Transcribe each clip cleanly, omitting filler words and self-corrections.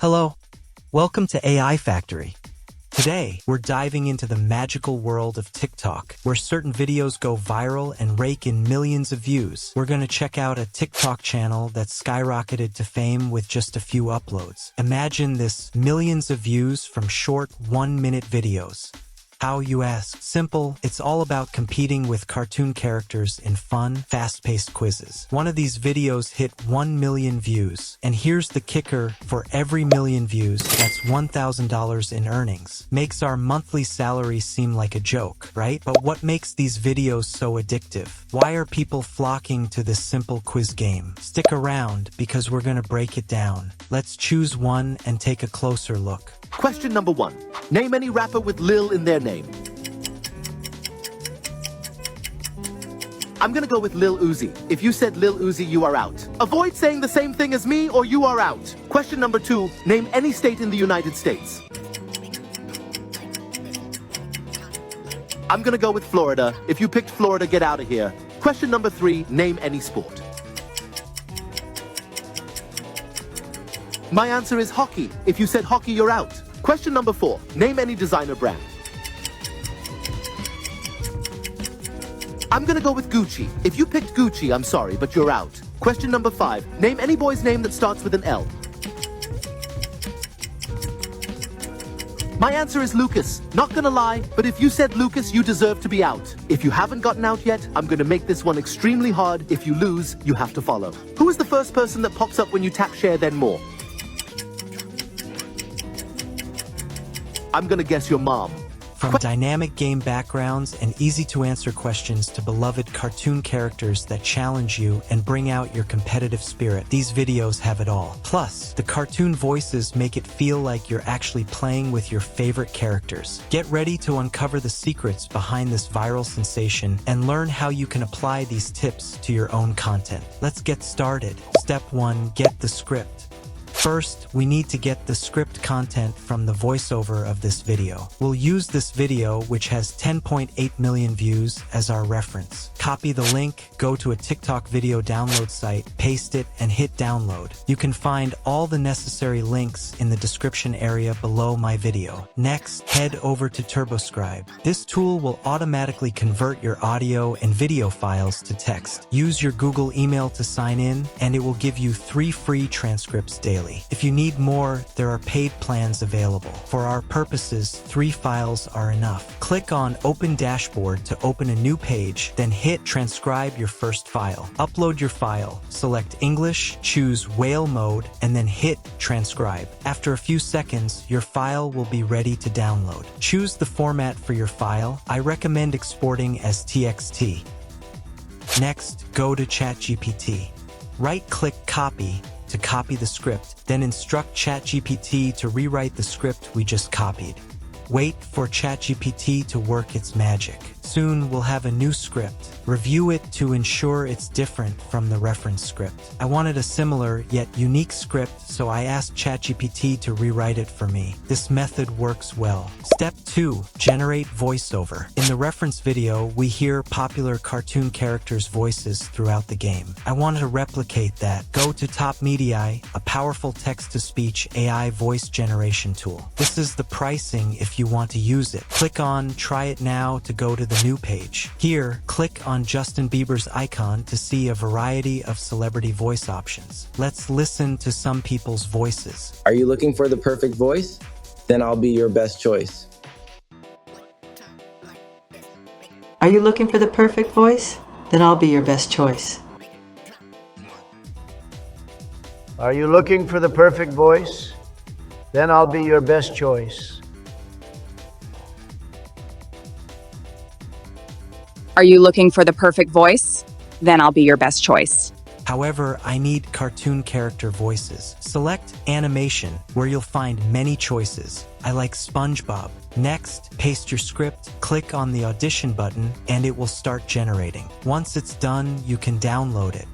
Hello, welcome to AI Factory. Today, we're diving into the magical world of TikTok, where certain videos go viral and rake in millions of views. We're gonna check out a TikTok channel that skyrocketed to fame with just a few uploads. Imagine this: millions of views from short 1-minute videos. How, you ask? Simple. It's all about competing with cartoon characters in fun, fast-paced quizzes. One of these videos hit 1 million views. And here's the kicker: for every million views, that's $1,000 in earnings. Makes our monthly salary seem like a joke, right? But what makes these videos so addictive? Why are people flocking to this simple quiz game? Stick around, because we're gonna break it down. Let's choose one and take a closer look. Question number 1. Name any rapper with Lil in their name. I'm gonna go with Lil Uzi. If you said Lil Uzi, you are out. Avoid saying the same thing as me or you are out. Question number 2. Name any state in the United States. I'm gonna go with Florida. If you picked Florida, get out of here. Question number 3. Name any sport. My answer is hockey. If you said hockey, you're out. Question number 4. Name any designer brand. I'm gonna go with Gucci. If you picked Gucci, I'm sorry, but you're out. Question number 5. Name any boy's name that starts with an L. My answer is Lucas. Not gonna lie, but if you said Lucas, you deserve to be out. If you haven't gotten out yet, I'm gonna make this one extremely hard. If you lose, you have to follow. Who is the first person that pops up when you tap share then more? I'm gonna guess your mom. From dynamic game backgrounds and easy-to-answer questions to beloved cartoon characters that challenge you and bring out your competitive spirit, these videos have it all. Plus, the cartoon voices make it feel like you're actually playing with your favorite characters. Get ready to uncover the secrets behind this viral sensation and learn how you can apply these tips to your own content. Let's get started. Step 1. Get the script. First, we need to get the script content from the voiceover of this video. We'll use this video, which has 10.8 million views, as our reference. Copy the link, go to a TikTok video download site, paste it, and hit download. You can find all the necessary links in the description area below my video. Next, head over to TurboScribe. This tool will automatically convert your audio and video files to text. Use your Google email to sign in, and it will give you 3 free transcripts daily. If you need more, there are paid plans available. For our purposes, 3 files are enough. Click on Open Dashboard to open a new page, then hit Transcribe your first file. Upload your file, select English, choose Whale mode, and then hit Transcribe. After a few seconds, your file will be ready to download. Choose the format for your file. I recommend exporting as TXT. Next, go to ChatGPT. Right-click Copy to copy the script, then instruct ChatGPT to rewrite the script we just copied. Wait for ChatGPT to work its magic. Soon we'll have a new script. Review it to ensure it's different from the reference script. I wanted a similar yet unique script, so I asked ChatGPT to rewrite it for me. This method works well. Step 2. Generate voiceover. In the reference video, we hear popular cartoon characters' voices throughout the game. I wanted to replicate that. Go to Top Media, a powerful text-to-speech AI voice generation tool. This is the pricing if you want to use it. Click on Try It Now to go to the new page. Here, click on Justin Bieber's icon to see a variety of celebrity voice options. Let's listen to some people's voices. Are you looking for the perfect voice? Then I'll be your best choice. Are you looking for the perfect voice? Then I'll be your best choice. Are you looking for the perfect voice? Then I'll be your best choice. Are you looking for the perfect voice? Then I'll be your best choice. However, I need cartoon character voices. Select Animation, where you'll find many choices. I like SpongeBob. Next, paste your script, click on the audition button, and it will start generating. Once it's done, you can download it.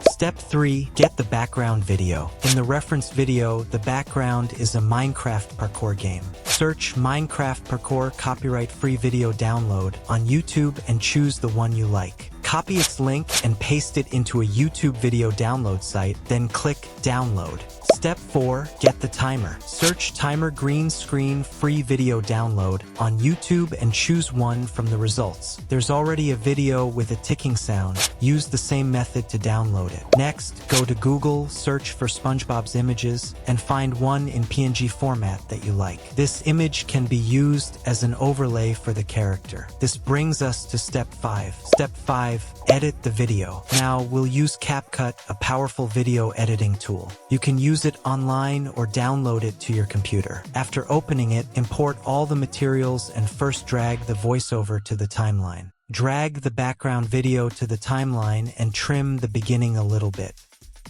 Step 3. Get the background video. In the reference video, the background is a Minecraft parkour game. Search Minecraft Parkour copyright-free video download on YouTube and choose the one you like. Copy its link and paste it into a YouTube video download site, then click Download. Step 4. Get the timer. Search timer green screen free video download on YouTube and choose one from the results. There's already a video with a ticking sound. Use the same method to download it. Next, go to Google, search for SpongeBob's images, and find one in PNG format that you like. This image can be used as an overlay for the character. This brings us to Step 5. Step 5. Edit the video. Now, we'll use CapCut, a powerful video editing tool. You can use it online or download it to your computer. After opening it, import all the materials and first drag the voiceover to the timeline. Drag the background video to the timeline and trim the beginning a little bit.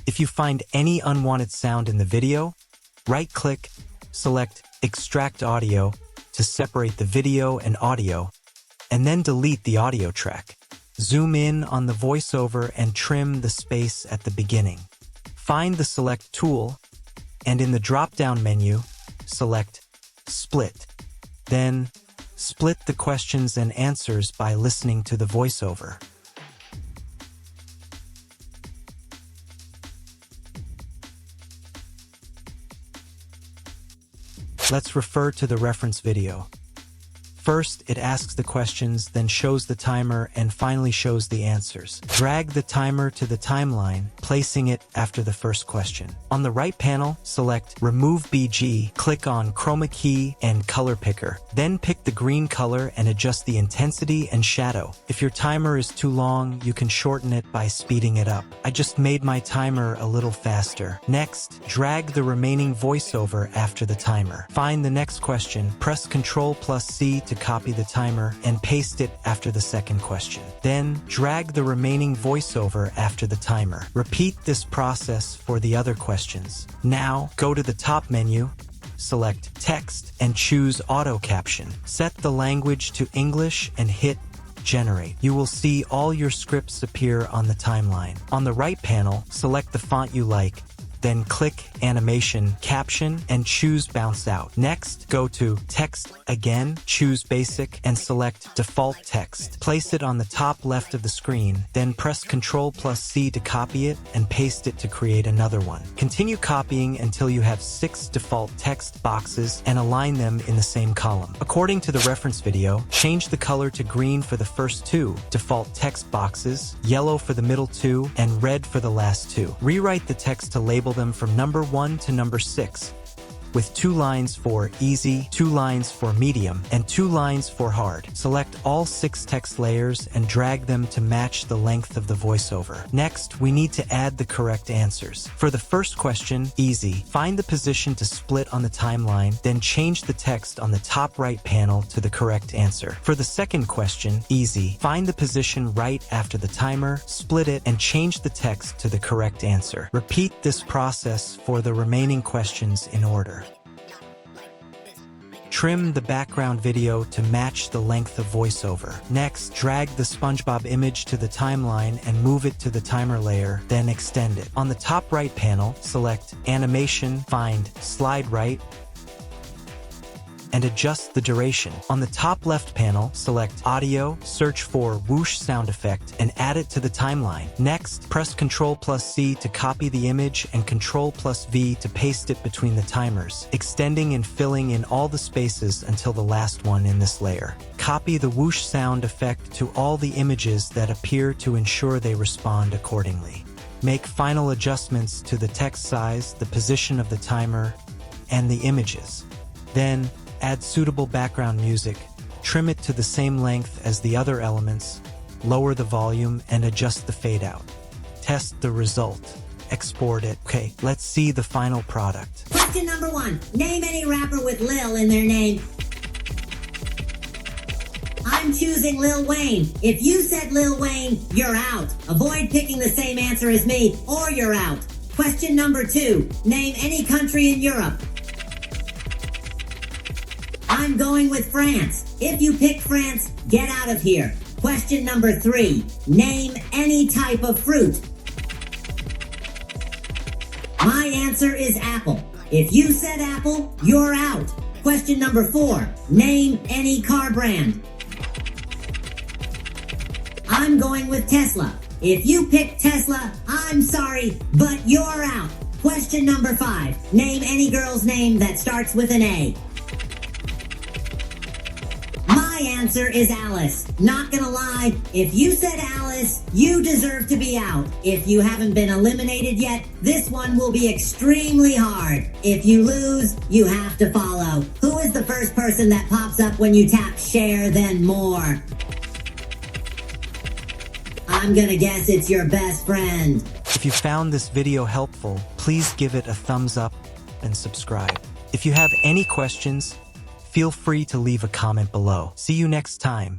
If you find any unwanted sound in the video, right-click, select Extract Audio to separate the video and audio, and then delete the audio track. Zoom in on the voiceover and trim the space at the beginning. Find the Select tool, and in the drop-down menu, select Split. Then, split the questions and answers by listening to the voiceover. Let's refer to the reference video. First, it asks the questions, then shows the timer, and finally shows the answers. Drag the timer to the timeline, placing it after the first question. On the right panel, select Remove BG, click on Chroma Key and Color Picker. Then pick the green color and adjust the intensity and shadow. If your timer is too long, you can shorten it by speeding it up. I just made my timer a little faster. Next, drag the remaining voiceover after the timer. Find the next question, press Ctrl+C to copy the timer and paste it after the second question. Then, drag the remaining voiceover after the timer. Repeat this process for the other questions. Now, go to the top menu, select Text, and choose Auto Caption. Set the language to English and hit Generate. You will see all your scripts appear on the timeline. On the right panel, select the font you like, then click Animation, Caption, and choose Bounce Out. Next, go to Text again, choose Basic, and select Default Text. Place it on the top left of the screen, then press Ctrl+C to copy it and paste it to create another one. Continue copying until you have 6 default text boxes and align them in the same column. According to the reference video, change the color to green for the first 2 default text boxes, yellow for the middle 2, and red for the last 2. Rewrite the text to label them from number 1 to number 6, with 2 lines for easy, 2 lines for medium, and 2 lines for hard. Select all 6 text layers and drag them to match the length of the voiceover. Next, we need to add the correct answers. For the first question, easy, find the position to split on the timeline, then change the text on the top right panel to the correct answer. For the second question, easy, find the position right after the timer, split it, and change the text to the correct answer. Repeat this process for the remaining questions in order. Trim the background video to match the length of voiceover. Next, drag the SpongeBob image to the timeline and move it to the timer layer, then extend it. On the top right panel, select Animation, find Slide Right, and adjust the duration. On the top left panel, select Audio, search for Whoosh sound effect, and add it to the timeline. Next, press Ctrl+C to copy the image and Ctrl+V to paste it between the timers, extending and filling in all the spaces until the last one in this layer. Copy the whoosh sound effect to all the images that appear to ensure they respond accordingly. Make final adjustments to the text size, the position of the timer, and the images. Then, add suitable background music, trim it to the same length as the other elements, lower the volume, and adjust the fade out. Test the result. Export it. Okay, let's see the final product. Question number 1. Name any rapper with Lil in their name. I'm choosing Lil Wayne. If you said Lil Wayne, you're out. Avoid picking the same answer as me, or you're out. Question number 2. Name any country in Europe. I'm going with France. If you pick France, get out of here. Question number 3. Name any type of fruit. My answer is apple. If you said apple, you're out. Question number 4. Name any car brand. I'm going with Tesla. If you pick Tesla, I'm sorry, but you're out. Question number 5. Name any girl's name that starts with an A. My answer is Alice. Not gonna lie, if you said Alice, you deserve to be out. If you haven't been eliminated yet, this one will be extremely hard. If you lose, you have to follow. Who is the first person that pops up when you tap share then more? I'm gonna guess it's your best friend. If you found this video helpful, please give it a thumbs up and subscribe. If you have any questions, feel free to leave a comment below. See you next time.